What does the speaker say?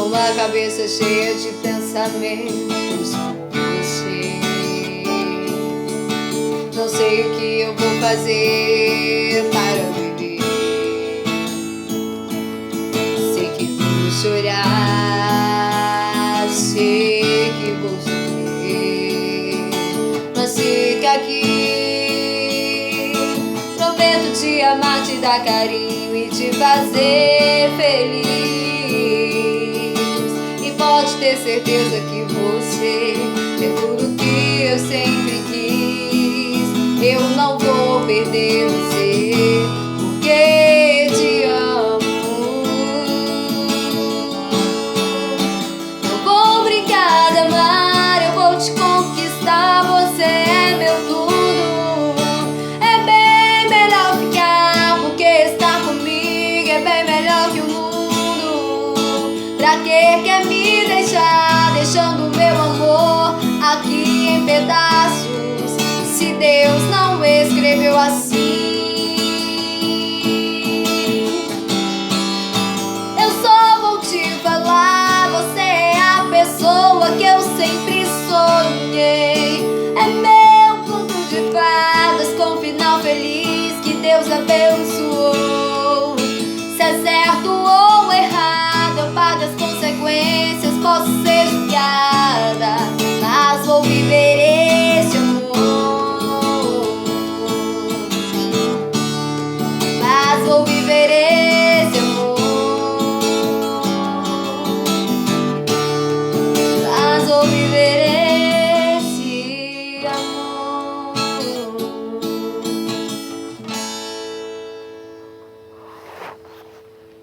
uma cabeça cheia de pensamentos por você. Não sei o que eu vou fazer para viver. Sei que vou chorar, sei que vou sofrer, mas fica aqui. Prometo te amar, te dar carinho e te fazer feliz. E pode ter certeza que você é tudo que eu sempre quis. Eu não vou perder você, porque te amo. Não vou brincar de amar, eu vou te conquistar. Você é meu tudo. É bem melhor ficar, porque estar comigo é bem melhor que o mundo. Pra que quer me deixar, deixando meu amor aqui em pedaços, se Deus não escreveu assim? Eu só vou te falar, você é a pessoa que eu sempre sonhei. É meu conto de fadas com final feliz que Deus abençoou. Se é certo ou errado, eu pago as consequências, posso ser julgado.